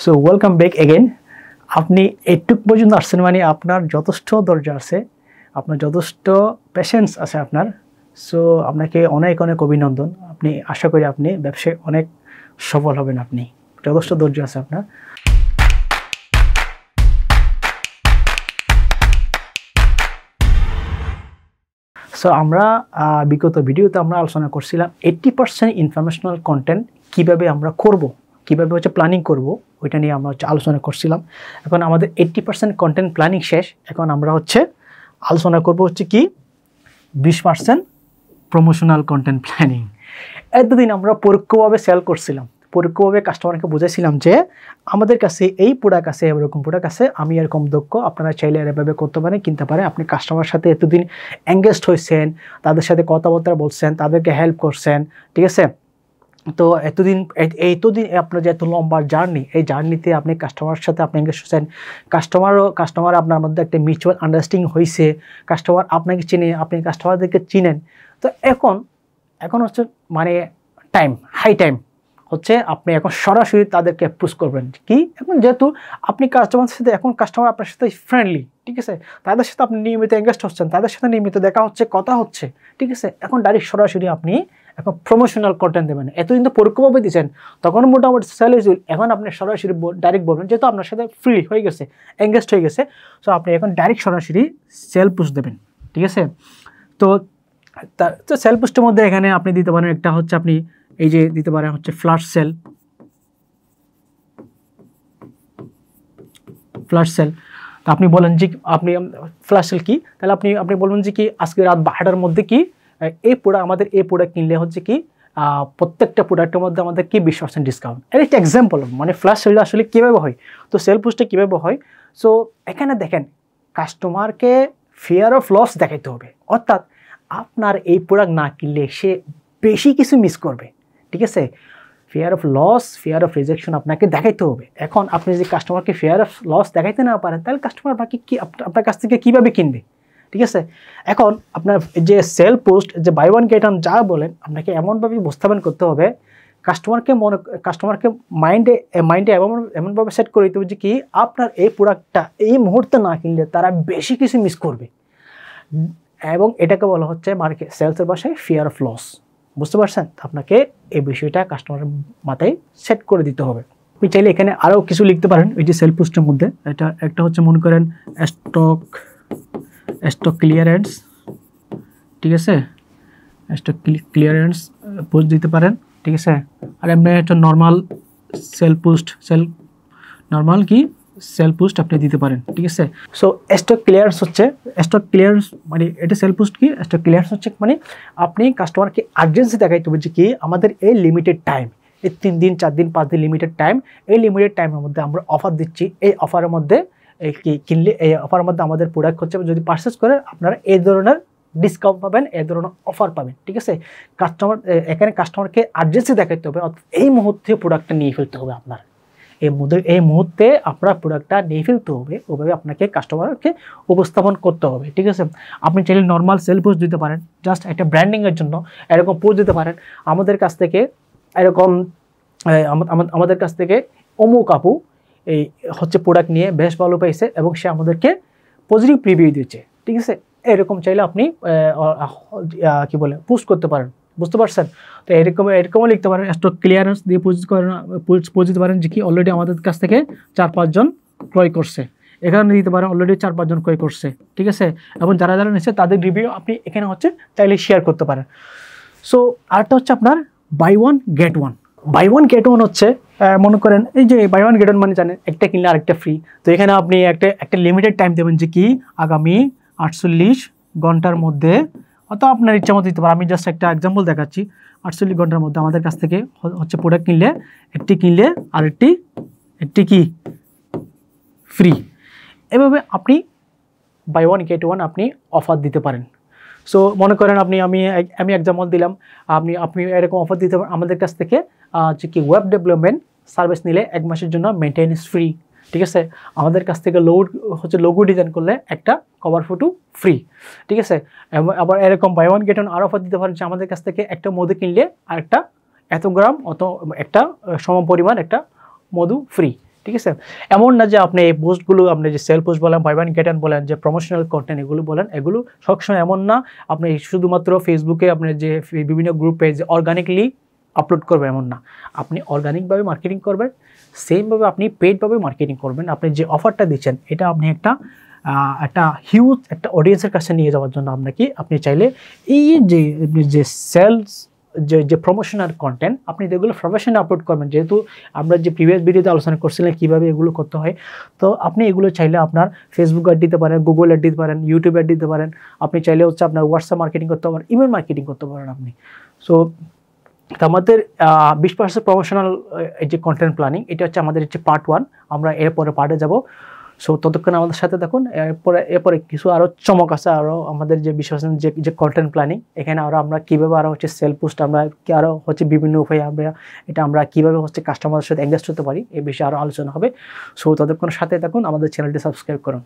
So welcome back again. আপনি এইটুক পর্যন্ত আসছেন মানে আপনার যথেষ্ট ধৈর্য আছে, আপনার যথেষ্ট পেশেন্স আছে আপনার। সো আপনাকে অনেক অনেক অভিনন্দন। আপনি আশা করি আপনি ব্যবসায় অনেক সফল হবেন। আপনি যথেষ্ট ধৈর্য আছে আপনার। সো আমরা বিগত ভিডিওতে আমরা আলোচনা করছিলাম 80% ইনফরমেশনাল কন্টেন্ট কীভাবে আমরা করব, কীভাবে প্ল্যানিং করব, ওইটা নিয়ে আমরা আলোচনা করছিলাম। এখন আমাদের 80% কন্টেন্ট প্ল্যানিং শেষ। এখন আমরা আলোচনা করব কি 20% প্রমোশনাল কন্টেন্ট প্ল্যানিং। এতদিন আমরা পরোক্ষভাবে সেল করছিলাম, পরোক্ষভাবে কাস্টমারকে বুঝাইছিলাম যে আমাদের কাছে এই প্রোডাক্ট আছে, এরকম প্রোডাক্ট আছে, আমি এরকম দক্ষ, আপনারা চাইলে এভাবে করতে পারেন, কিনতে পারেন। আপনি কাস্টমারের সাথে এতদিন এঙ্গেজড হয়েছেন, তাদের সাথে কথাবার্তা বলছেন, তাদেরকে হেল্প করছেন, ঠিক আছে। তো এতদিন আপনার যে এত লম্বা জার্নি, এই জার্নিতে আপনি কাস্টমারের সাথে আপনি এঙ্গেজ হয়েছেন, কাস্টমার আপনার মধ্যে একটা মিউচুয়াল আন্ডারস্ট্যান্ডিং হয়েছে, কাস্টমার আপনাকে চিনে, আপনি কাস্টমারদেরকে চিনেন। তো এখন মানে হাই টাইম আপনি এখন সরাসরি তাদেরকে অ্যাপ্রোচ করবেন। কি এখন যেহেতু আপনি কাস্টমারের সাথে, এখন কাস্টমার আপনার সাথে ফ্রেন্ডলি, ঠিক আছে, তাদের সাথে আপনি নিয়মিত এঙ্গেজ হচ্ছেন, তাদের সাথে নিয়মিত দেখা হচ্ছে, কথা হচ্ছে, ঠিক আছে। এখন ডাইরেক্ট সরাসরি আপনি এখন প্রমোশনাল কন্টেন্ট দেবেন। এতদিন তো পরোক্ষভাবে দিচ্ছেন, তখন মোটামুটি সেল ইজ উইল। এখন আপনি সরাসরি ডাইরেক্ট বলবেন, যেহেতু আপনার সাথে ফ্রি হয়ে গেছে, এঙ্গেজড হয়ে গেছে, সো আপনি এখন ডাইরেক্ট সরাসরি সেল পুশ দেবেন, ঠিক আছে। তো সেল পুস্টের মধ্যে এখানে আপনি দিতে পারেন, একটা আপনি এই যে দিতে পারেন ফ্ল্যাশ সেল। তো আপনি বলেন যে আপনি ফ্ল্যাশ সেল কি, তাহলে আপনি বলবেন যে কি আজকে রাত 12টার মধ্যে কি আমাদের এই প্রোডাক্ট কিনলে কি প্রত্যেকটা প্রোডাক্টের মধ্যে আমাদের কি 20% ডিসকাউন্ট। এর একটা এক্সাম্পল মানে ফ্ল্যাশ সেলটা আসলে কীভাবে হয়, তো সেল পুস্টে কীভাবে হয়। সো এখানে দেখেন, কাস্টমারকে ফিয়ার অফ লস দেখাইতে হবে, অর্থাৎ আপনার এই প্রোডাক্ট না কিনলে সে বেশি কিছু মিস করবে, ঠিক আছে। Fear of loss, fear of rejection আপনাকে দেখাইতে হবে। এখন আপনি যদি কাস্টমারকে ফিয়ার অফ লস দেখাইতে না পারেন, তাহলে কাস্টমার বাকি কি আপনার কাছ থেকে কীভাবে কিনবে, ঠিক আছে। এখন আপনার যে সেল পোস্ট, যে বাই ওয়ান গেট ওয়ান যা বলেন, আপনাকে এমনভাবে উপস্থাপন করতে হবে, কাস্টমারকে মাইন্ডে এমনভাবে সেট করে দিতে হবে যে কি আপনার এই প্রোডাক্টটা এই মুহূর্তে না কিনলে তারা বেশি কিছু মিস করবে। এবং এটাকে বলা হচ্ছে মার্কেট সেলসের ভাষায় ফিয়ার অফ লস। বুঝতে পারছেন? আপনাকে এই বিষয়টা কাস্টমারের মাথায় সেট করে দিতে হবে। আপনি চাইলে এখানে আরও কিছু লিখতে পারেন এই যে সেল পোস্টের মধ্যে। এটা একটা মনে করেন স্টক ক্লিয়ারেন্স, ঠিক আছে, স্টক ক্লিয়ারেন্স পোস্ট দিতে পারেন, ঠিক আছে। আর এমনি একটা নর্মাল সেল পোস্ট আপনি দিতে পারেন, ঠিক আছে। সো স্টক ক্লিয়ারেন্স মানে এটা সেল পোস্ট কি, স্টক ক্লিয়ারেন্স মানে আপনি কাস্টমারকে আর্জেন্সি দেখাইতে হবে যে কি আমাদের এই লিমিটেড টাইম, এই 3 দিন 4 দিন 5 দিন লিমিটেড টাইম, এই লিমিটেড টাইমের মধ্যে আমরা অফার দিচ্ছি। এই অফারের মধ্যে কিনলে, এই অফারের মধ্যে আমাদের প্রোডাক্ট যদি পারচেস করেন আপনারা এই ধরনের ডিসকাউন্ট পাবেন, এই ধরনের অফার পাবেন, ঠিক আছে। এখানে কাস্টমারকে আর্জেন্সি দেখাইতে হবে, এই মুহূর্তে প্রোডাক্টটা নিয়ে ফেলতে হবে আপনার। এই মুহূর্তে আপনার প্রোডাক্টটা নিয়ে ফেলতে হবে, ওভাবে আপনাকে কাস্টমারকে উপস্থাপন করতে হবে, ঠিক আছে। আপনি চাইলে নর্মাল সেল পোস্ট দিতে পারেন, জাস্ট একটা ব্র্যান্ডিংয়ের জন্য এরকম পোস্ট দিতে পারেন। আমাদের কাছ থেকে অমুক আপু এই প্রোডাক্ট নিয়ে বেশ ভালো পাইছে এবং সে আমাদেরকে পজিটিভ রিভিউ দিয়েছে, ঠিক আছে। এরকম চাইলে আপনি পোস্ট করতে পারেন। বুঝতে পারছেন? তো এরকমও লিখতে পারেন, স্টক ক্লিয়ারেন্স দিয়ে পোস্ট দিতে পারেন যে কি অলরেডি আমাদের কাছ থেকে 4-5 জন ক্রয় করছে। এখানে দিতে পারেন অলরেডি 4-5 জন ক্রয় করছে, ঠিক আছে। এবং যারা নিচ্ছে তাদের রিভিউ আপনি এখানে চাইলে শেয়ার করতে পারেন। সো আরেকটা আপনার বাই ওয়ান গেট ওয়ান। মনে করেন এই যে বাই ওয়ান গেট ওয়ান মানে জানেন, একটা কিনলে আরেকটা ফ্রি। তো এখানে আপনি একটা লিমিটেড টাইম দেবেন যে কি আগামী 48 ঘন্টার মধ্যে, অথবা আপনার ইচ্ছা মতো দিতে পারেন। আমি জাস্ট একটা এক্সাম্পল দেখাচ্ছি। 48 ঘন্টার মধ্যে আমাদের কাছ থেকে প্রোডাক্ট কিনলে কিনলে আরেকটি কি ফ্রি। এভাবে আপনি বাই ওয়ান গেট ওয়ান আপনি অফার দিতে পারেন। সো মনে করেন আমি এক্সাম্পল দিলাম, আপনি এরকম অফার দিতে পারেন আমাদের কাছ থেকে যে কি ওয়েব ডেভেলপমেন্ট সার্ভিস নিলে 1 মাসের জন্য মেনটেন্যান্স ফ্রি, ঠিক আছে। আমাদের কাছ থেকে লোগো ডিজাইন করলে একটা কভার ফটো ফ্রি, ঠিক আছে। আবার এরকম বাই ওয়ান গেট ওয়ান আর অফার দিতে পারেন যে আমাদের কাছ থেকে একটা মধু কিনলে আরেকটা এত গ্রাম একটা সমপরিমাণ একটা মধু ফ্রি, ঠিক ঠিক আছে? এমন না যে আপনি এই পোস্টগুলো আপনি যে সেল পোস্ট বলেন, বাই ওয়ান গেট ওয়ান বলেন, যে প্রমোশনাল কন্টেন্ট এগুলো বলেন, এগুলো সবসময় এমন না আপনি শুধুমাত্র ফেসবুকে আপনার যে বিভিন্ন গ্রুপে যে অর্গানিকলি আপলোড করবেন এমন না। আপনি অর্গানিকভাবে মার্কেটিং করবেন, সেমভাবে আপনি পেইডভাবে মার্কেটিং করবেন। আপনি যে অফারটা দিচ্ছেন এটা আপনি একটা হিউজ একটা অডিয়েন্সের কাছে নিয়ে যাওয়ার জন্য আপনি চাইলে এই যে সেলস যে প্রমোশনাল কন্টেন্ট আপনি যেগুলো প্রফেশনে আপলোড করবেন, যেহেতু আমরা যে প্রিভিয়াস ভিডিওতে আলোচনা করছিলাম কীভাবে এগুলো করতে হয়, তো আপনি এগুলো চাইলে আপনার ফেসবুক অ্যাড দিতে পারেন, গুগল অ্যাড দিতে পারেন, ইউটিউব অ্যাড দিতে পারেন, আপনি চাইলে হচ্ছে আপনার হোয়াটসঅ্যাপ মার্কেটিং করতে পারেন, ইমেল মার্কেটিং করতে পারেন আপনি। সো আমাদের 20% প্রমোশনাল যে কন্টেন্ট প্ল্যানিং এটা হচ্ছে আমাদের হচ্ছে পার্ট 1। আমরা এরপরে পার্টে যাব। সো ততক্ষণ আমাদের সাথে দেখুন। এরপরে কিছু আরও চমক আছে, আরও আমাদের যে বিশেষ যে কন্টেন্ট প্ল্যানিং, এখানে আরও আমরা কীভাবে আরও হচ্ছে সেল পোস্ট আমরা আরও হচ্ছে বিভিন্ন উপায়ে আমরা কীভাবে হচ্ছে কাস্টমারের সাথে এঙ্গেজ হতে পারি এই বিষয়ে আরও আলোচনা হবে। সো ততক্ষণ সাথে থাকুন, আমাদের চ্যানেলটি সাবস্ক্রাইব করুন।